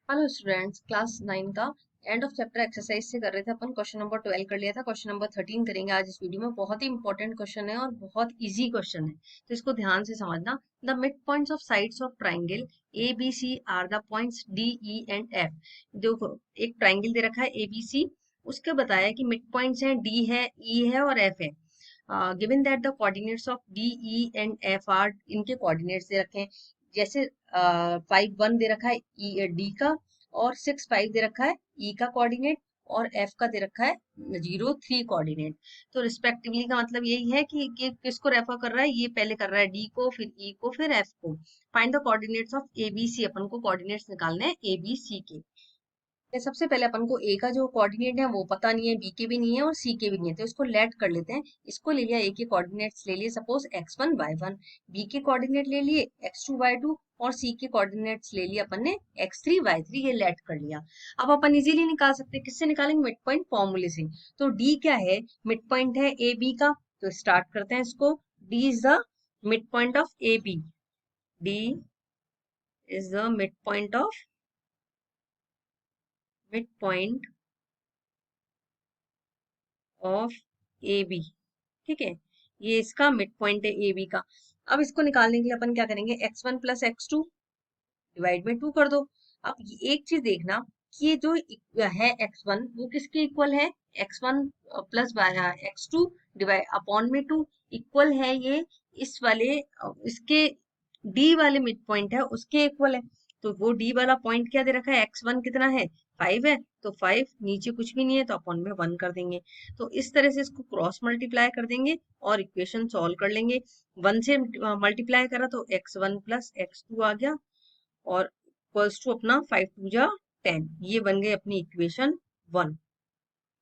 Hello students, class 9 का end of chapter exercise से कर रहे थे अपन। क्वेश्चन नंबर 12 कर लिया था, क्वेश्चन नंबर 13 करेंगे आज इस वीडियो में। बहुत ही इंपॉर्टेंट क्वेश्चन है और बहुत इजी क्वेश्चन है, तो इसको ध्यान से समझना। The mid points of sides of triangle A B C are the points D E and F. देखो, एक ट्राइंगल दे रखा है ए बी सी, उसके बताया कि मिड पॉइंट्स हैं डी है, ई है और एफ है। Given that the coordinates of D E and F R, इनके कोऑर्डिनेट्स दे रखे हैं। जैसे 5 1 दे रखा है डी का, और 6 5 दे रखा है ई का कोऑर्डिनेट, और एफ का दे रखा है 0 3 कोऑर्डिनेट। तो रिस्पेक्टिवली का मतलब यही है कि किसको रेफर कर रहा है, ये पहले कर रहा है डी को, फिर ई को, फिर एफ को। Find the coordinates of A B C, अपन को कोऑर्डिनेट्स निकालने हैं ए बी सी के। सबसे पहले अपन को ए का जो कोऑर्डिनेट है वो पता नहीं है, बी के भी नहीं है और सी के भी नहीं है, तो इसको लेट कर लेते हैं। इसको ले लिया, ए के कोऑर्डिनेट्स ले लिए, सपोज x1 y1, बी के कोऑर्डिनेट ले लिए x2 y2, और सी के कोऑर्डिनेट्स ले लिए अपन ने x3 y3, ये लेट कर लिया। अब अपन इजीली निकाल सकते हैं, किससे निकालेंगे? मिड पॉइंट फॉर्मूले से। तो डी क्या है? मिड पॉइंट है ए बी का, तो स्टार्ट करते हैं इसको। D is the mid point of A B, D is the mid point of A B. ठीक है, ये इसका मिड पॉइंट है ए बी का। अब इसको निकालने के लिए अपन क्या करेंगे? x1 प्लस x2 डिवाइड में 2 कर दो। अब एक चीज देखना कि ये जो है x1 वो किसके इक्वल है? x1 plus x2 divide upon में 2 इक्वल है ये इस वाले इसके डी वाले मिड पॉइंट है उसके इक्वल है। तो वो डी वाला पॉइंट क्या दे रखा है? x1 कितना है? 5 है, तो 5 नीचे कुछ भी नहीं है तो अपॉन में 1 कर देंगे। तो इस तरह से इसको क्रॉस मल्टीप्लाई कर देंगे और इक्वेशन सॉल्व कर लेंगे। 1 से मल्टीप्लाई करा तो x1 प्लस x2 आ गया, और इक्वल्स टू अपना 5 2 जा 10, ये बन गई अपनी इक्वेशन 1।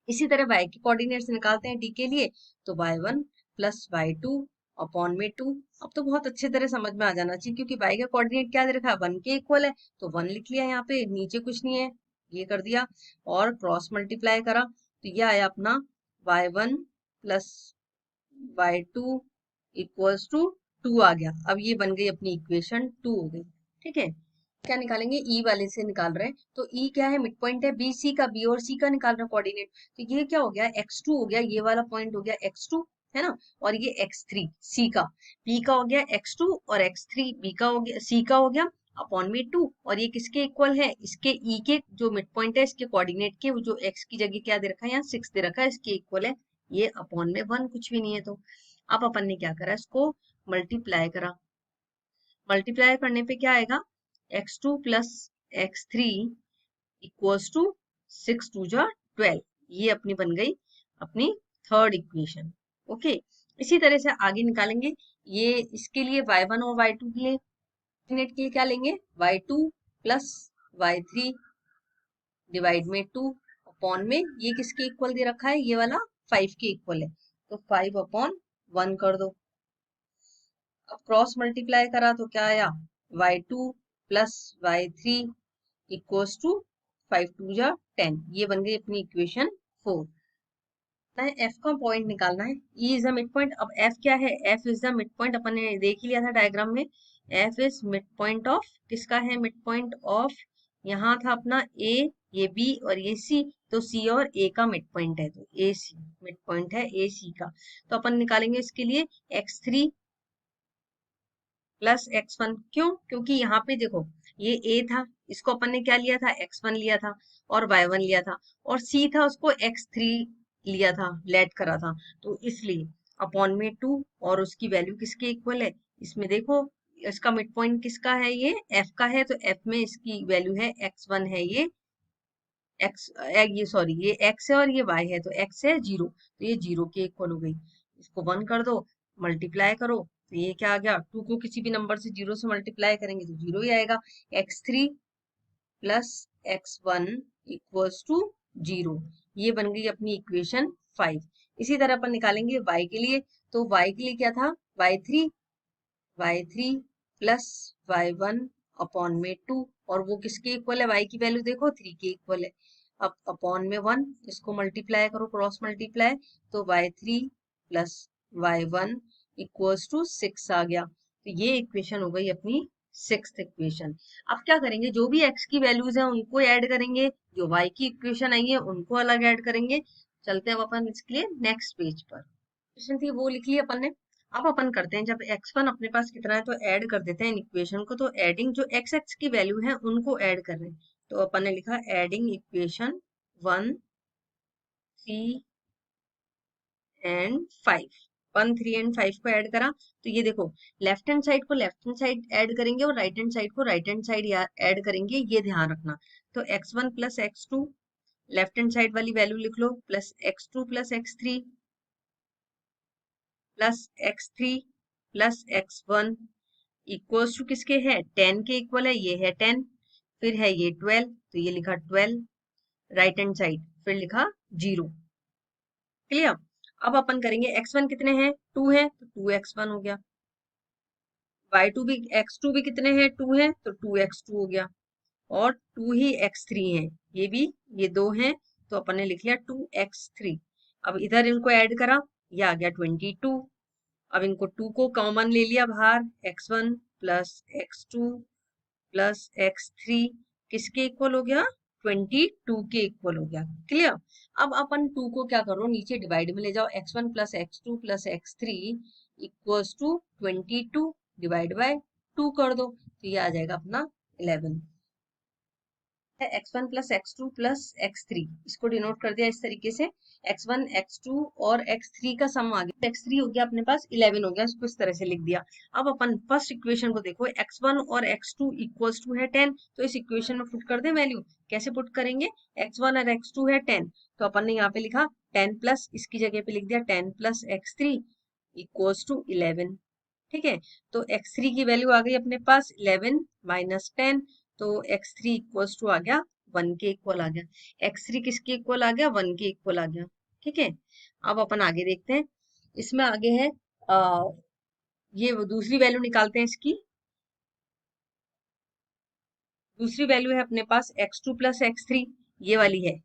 इसी तरह y के कोऑर्डिनेट्स निकालते हैं डी के लिए, तो y1 प्लस y2 अपॉन में 2। अब तो बहुत अच्छे तरह समझ में आ जाना चाहिए, क्योंकि y का कोऑर्डिनेट क्या दे रखा है? 1 के इक्वल है, तो 1 लिख लिया यहाँ पे, नीचे कुछ नहीं है, ये कर दिया और क्रॉस मल्टीप्लाई करा, तो ये आया अपना y1 plus y2 equals to 2 आ गया। अब ये बन गई अपनी इक्वेशन 2 हो गई। ठीक है, क्या निकालेंगे? ई वाले से निकाल रहे हैं, तो ई क्या है? मिड पॉइंट है बी सी का, बी और सी का निकाल रहे हैं कोऑर्डिनेट। तो ये क्या हो गया? x2 हो गया, ये वाला पॉइंट हो गया x2, है ना, और ये x3 सी का, बी का हो गया x2 और x3 बी का हो गया, सी का हो गया अपॉन में 2। और ये किसके इक्वल है? इसके ई के जो मिड पॉइंट है इसके कोऑर्डिनेट के, वो जो x की जगह क्या दे रखा है? यहाँ 6 दे रखा है, इसके इक्वल है। ये अपॉन में 1 कुछ भी नहीं है। तो अब अपन ने क्या करा? इसको मल्टीप्लाई करा। मल्टीप्लाई करने पे क्या आएगा? x2 plus x3 equals to 6 2 जा 12। ये अपनी बन गई अपनी थर्ड इक्वेशन। ओके, इसी तरह से आगे निकालेंगे। ये इसके लिए y1 और y2 के लिए कोऑर्डिनेट के लिए क्या लेंगे? y2 प्लस y3 डिवाइड में 2 अपॉन में, ये किसके इक्वल दे रखा है? ये वाला 5 के इक्वल है, तो 5 अपॉन 1 कर दो। अब क्रॉस मल्टीप्लाई करा तो क्या आया? y2 plus y3 equals to 5 2 जा 10, ये बन गई अपनी इक्वेशन 4। एफ का पॉइंट निकालना है, E is the mid point. अब एफ क्या है? F is the mid point, अपन ने देख ही लिया था डायग्राम में। F is mid point of, किसका है मिड पॉइंट ऑफ? यहाँ था अपना ए, ये बी और ये सी, तो सी और ए का मिड पॉइंट है, तो ए सी मिड पॉइंट है ए सी का। तो अपन निकालेंगे इसके लिए x3 प्लस x1। क्यों? क्योंकि यहाँ पे देखो, ये a था, इसको अपन ने क्या लिया था? x1 लिया था और y1 लिया था, और c था, उसको x3 लिया था, लेट करा था, तो इसलिए अपॉन में 2। और उसकी वैल्यू किसके इक्वल है? इसमें देखो, इसका मिड पॉइंट किसका है? ये f का है, तो f में इसकी वैल्यू है x1 है, ये सॉरी, ये x है और ये y है, तो x है 0, तो ये 0 के इक्वल हो गई। इसको 1 कर दो, मल्टीप्लाई करो, तो ये क्या आ गया? 2 को किसी भी नंबर से 0 से मल्टीप्लाई करेंगे तो 0 ही आएगा। x3 plus x1 equals to 0, ये बन गई अपनी इक्वेशन 5। इसी तरह अपन निकालेंगे y के लिए, तो y के लिए क्या था? y3 प्लस y1 अपॉन में 2, और वो किसके इक्वल है? y की वैल्यू देखो 3 के इक्वल है। अब अपॉन में 1, इसको मल्टीप्लाई करो, क्रॉस मल्टीप्लाई, तो y3 plus y1 equals to 6 आ गया। तो ये इक्वेशन हो गई अपनी सिक्स्थ इक्वेशन। अब क्या करेंगे, जो भी x की वैल्यूज है उनको ऐड करेंगे, जो y की इक्वेशन आई है उनको अलग ऐड करेंगे। चलते हैं अब अपन इसके लिए नेक्स्ट पेज पर। इक्वेशन थी वो लिख ली अपन ने। अब अपन करते हैं, जब x1 अपने पास कितना है तो ऐड कर देते हैं इन इक्वेशन को। तो एडिंग जो x की वैल्यू है उनको ऐड कर रहे हैं, तो अपन ने लिखा एडिंग इक्वेशन 1, 3 एंड 5। 1, 3 एंड 5 को ऐड करा, तो ये देखो लेफ्ट हैंड साइड को लेफ्ट हैंड साइड ऐड करेंगे और राइट हैंड साइड को राइट हैंड साइड ऐड करेंगे, ये ध्यान रखना। तो x1 plus x2, left hand side वाली वैल्यू लिख लो, plus x2 plus x3 plus x3 plus x1 equals to किसके है, 10 के इक्वल है, ये है 10, फिर है ये 12, तो ये लिखा 12 राइट हैंड साइड, फिर लिखा 0। क्लियर। अब अपन करेंगे x1 कितने हैं, 2 है, तो 2x1 हो गया। y2 भी, x2 भी कितने हैं, 2 है, तो 2x2 हो गया। और 2 ही x3 है, ये भी, ये 2 हैं, तो अपन ने लिख लिया 2x3। अब इधर इनको ऐड करा, ये आ गया 22। अब इनको 2 को कॉमन ले लिया बाहर, x1 plus x2 plus x3 किसके इक्वल हो गया, 22 के इक्वल हो गया। क्लियर। अब अपन 2 को क्या करो, नीचे डिवाइड में ले जाओ, x1 plus x2 plus x3 equals to 22 divide by 2 कर दो, तो ये आ जाएगा अपना 11 है। x1 plus x2 plus x3, इसको डिनोट कर दिया इस तरीके से, x1 x2 और x3 का सम आ गया, x3 हो गया अपने पास 11 हो गया, इसको इस तरह से लिख दिया। अब अपन फर्स्ट इक्वेशन को देखो, x1 और x2 इक्वल्स टू है 10, तो इस इक्वेशन में पुट कर दे वैल्यू। कैसे पुट करेंगे, x1 और x2 है 10, तो अपन ने यहाँ पे लिखा 10 प्लस, इसकी जगह पे लिख दिया 10 प्लस x3 इक्वल्स टू 11। ठीक है, तो x3 की वैल्यू आ गई अपने पास 11 माइनस 10, तो x3 इक्वल्स टू आ गया 1 के इक्वल आ गया। x3 किसके इक्वल आ गया, 1 के इक्वल आ गया। ठीक है, अब अपन आगे देखते हैं, इसमें आगे है ये दूसरी वैल्यू निकालते हैं इसकी। दूसरी वैल्यू है अपने पास x2 प्लस x3, ये वाली है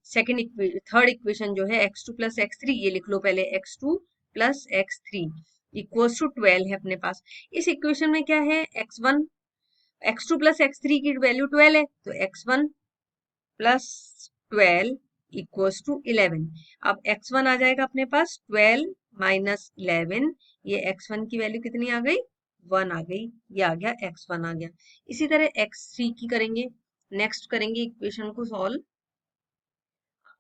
थर्ड इक्वेशन जो है x2 प्लस x3, ये लिख लो पहले, x2 plus x3 equals to 12 है अपने पास। इस इक्वेशन में क्या है, x2 प्लस x3 की वैल्यू 12 है, तो x1 प्लस 12 इक्वल्स टू 11। अब x1 आ जाएगा अपने पास 12 माइनस 11, ये x1 की वैल्यू कितनी आ गई, 1 आ गई, ये आ गया x1 आ गया। इसी तरह x3 की करेंगे, नेक्स्ट करेंगे इक्वेशन को सॉल्व।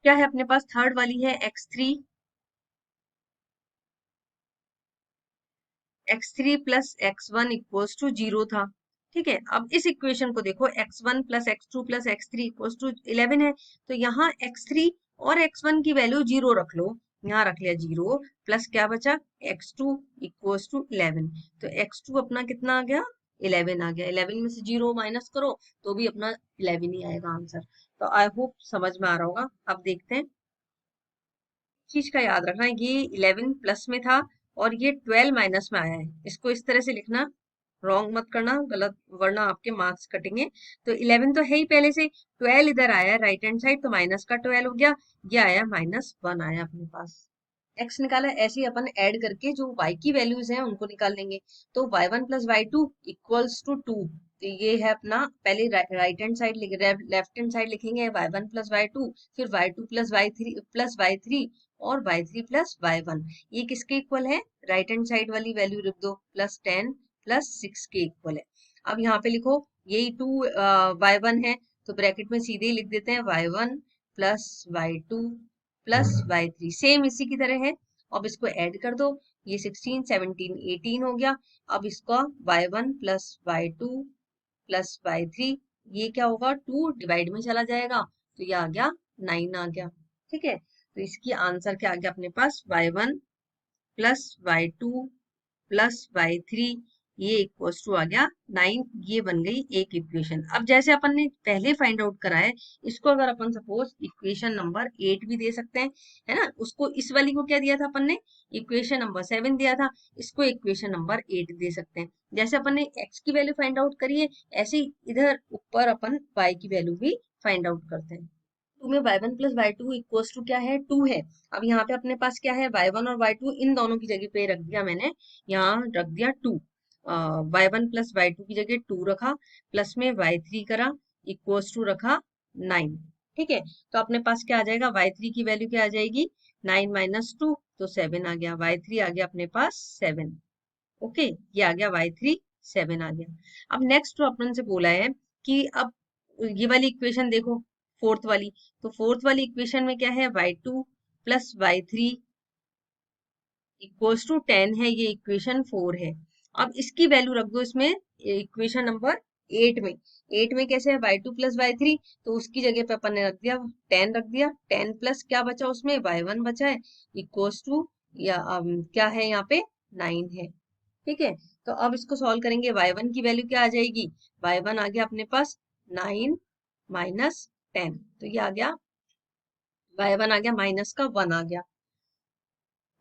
क्या है अपने पास, थर्ड वाली है x3 plus x1 equals to 0 था। ठीक है, अब इस इक्वेशन को देखो, x1 plus x2 plus x3 equals to 11 है, तो यहाँ x3 और x1 की वैल्यू 0 रख लो, यहाँ रख लिया 0, प्लस क्या बचा, x2 इक्वल्स टू 11, तो x2 अपना कितना आ गया, 11 आ गया। 11 में से 0 माइनस करो तो भी अपना 11 ही आएगा आंसर। तो आई होप समझ में आ रहा होगा। अब देखते हैं, चीज का याद रखना, ये 11 प्लस में था और ये 12 माइनस में आया है, इसको इस तरह से लिखना, रॉन्ग मत करना, गलत, वरना आपके मार्क्स कटेंगे। तो 11 तो है ही पहले से, 12 इधर आया है राइट हैंड साइड, तो माइनस का 12 हो गया, ये आया -1 आया अपने पास। एक्स निकाला, ऐसे ही अपन ऐड करके जो y की वैल्यूज हैं उनको निकाल लेंगे। तो y1 plus y2 equals to 2, तो ये है अपना, पहले right hand side left hand side लिखेंगे y1 प्लस y2, फिर y2 प्लस y3 और y3 प्लस y1, ये किसके इक्वल है, राइट हैंड साइड वाली वैल्यू लिख दो, प्लस 10 प्लस 6 के इक्वल है। अब यहाँ पे लिखो, यही 2y1 है, तो ब्रैकेट में सीधे ही लिख देते हैं y1 plus y2 plus y3, same इसी की तरह है। अब इसको ऐड कर दो, ये 16 17 18 हो गया। अब इसका y1 plus y2 plus y3, ये क्या होगा, 2 डिवाइड में चला जाएगा, तो ये आ गया 9 आ गया। ठीक है, तो इसकी आंसर क्या आ गया अपने पास, y1 plus y2 plus y3, ये इक्वल्स टू आ गया 9, ये बन गई एक इक्वेशन। अब जैसे अपन ने पहले फाइंड आउट करा है, इसको अगर अपन सपोज इक्वेशन नंबर 8 भी दे सकते हैं, है ना, उसको, इस वाली को क्या दिया था अपन ने, इक्वेशन नंबर 7 दिया था, इसको इक्वेशन नंबर 8 दे सकते हैं। जैसे अपन ने x की वैल्यू फाइंड आउट करी है, ऐसे ही इधर ऊपर अपन y की वैल्यू भी फाइंड आउट करते हैं। टू में y1 plus y2 equals to क्या है, 2 है। अब यहाँ पे अपने पास क्या है, y1 और y2 इन दोनों की जगह पे रख दिया मैंने, यहाँ रख दिया 2। y1 प्लस y2 की जगह 2 रखा, प्लस में y3 करा, इक्वल्स टू रखा 9। ठीक है, तो अपने पास क्या आ जाएगा, y3 की वैल्यू क्या आ जाएगी, 9 माइनस 2, तो 7 आ गया, y3 आ गया अपने पास 7। ओके, ये आ गया y3, 7 आ गया। अब नेक्स्ट जो अपन से बोला है कि अब ये वाली इक्वेशन देखो, फोर्थ वाली, तो फोर्थ वाली इक्वेशन में क्या है, y2 plus y3 equals to 10 है, ये इक्वेशन 4 है। अब इसकी वैल्यू रख दो इसमें, इक्वेशन नंबर 8 में। 8 में कैसे है, y2 प्लस y3, तो उसकी जगह पे अपन ने रख दिया 10, रख दिया 10 प्लस क्या बचा उसमें, y1 बचा है, इक्वल्स टू या क्या है यहाँ पे 9 है। ठीक है, तो अब इसको सॉल्व करेंगे, y1 की वैल्यू क्या आ जाएगी, y1 आ गया अपने पास 9 माइनस 10, तो ये आ गया y1 आ गया माइनस का 1 आ गया।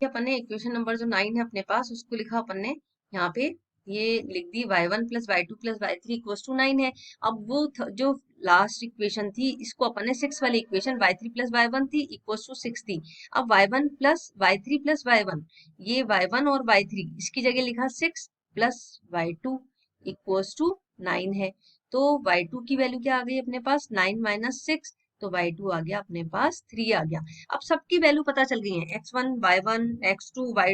अपन ने इक्वेशन नंबर जो 9 है अपने पास, उसको लिखा अपन ने यहाँ पे, ये लिख दी y1 plus y2 plus y3 equals to 9 है। अब वो जो लास्ट इक्वेशन थी, इसको अपन ने 6 वाली इक्वेशन y3 प्लस y1 थी इक्वल्स टू 6 थी। अब y1 plus y3 plus y1, ये y1 और y3 इसकी जगह लिखा 6 प्लस y2 इक्वल्स टू 9 है। तो y2 की वैल्यू क्या आ गई अपने पास, 9 माइनस 6, तो y2 आ गया अपने पास 3 आ गया। अब सबकी वैल्यू पता चल गई है, x1 y1 x2 y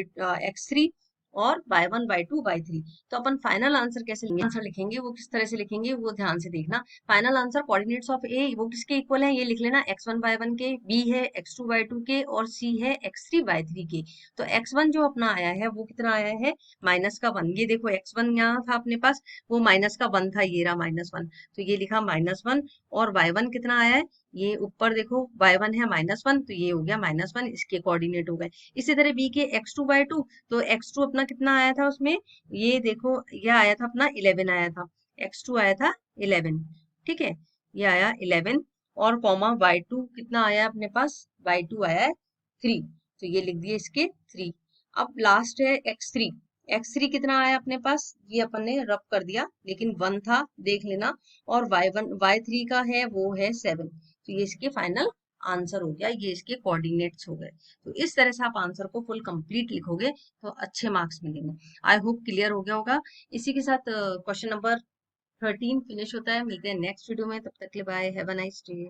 x3 और y1 y2 y3। तो अपन फाइनल आंसर कैसे लेंगे, आंसर लिखेंगे वो किस तरह से लिखेंगे वो ध्यान से देखना। फाइनल आंसर कोऑर्डिनेट्स ऑफ ए वो किसके इक्वल है, ये लिख लेना, x1 y1 के, b है x2 y2 के, और c है x3 y3 के। तो x1 जो अपना आया है वो कितना आया है, माइनस का 1। ये देखो x1 यहाँ था अपने पास, वो माइनस का 1 था, ये रहा -1, तो ये लिखा -1। और y1 कितना आया है, ये ऊपर देखो y1 है -1, तो ये हो गया -1, इसके कोऑर्डिनेट हो गए। इसी तरह b के x2 y2, तो x2 अपना कितना आया था उसमें, ये देखो ये आया था अपना 11 आया था, x2 आया था 11। ठीक है, ये आया 11, और कॉमा y2 कितना आया अपने पास, y2 आया है 3, तो ये लिख दिए इसके 3। अब लास्ट है x3, x3 कितना आया अपने पास, ये अपन ने रब कर दिया, लेकिन 1 था देख लेना, और y1 y3 का है वो है 7, तो ये इसके फाइनल आंसर हो गया, ये इसके कोऑर्डिनेट्स हो गए। तो इस तरह से आप आंसर को फुल कंप्लीट लिखोगे तो अच्छे मार्क्स मिलेंगे। आई होप क्लियर हो गया होगा। इसी के साथ क्वेश्चन नंबर 13 फिनिश होता है। मिलते हैं नेक्स्ट वीडियो में, तब तक के लिए bye, have a nice day.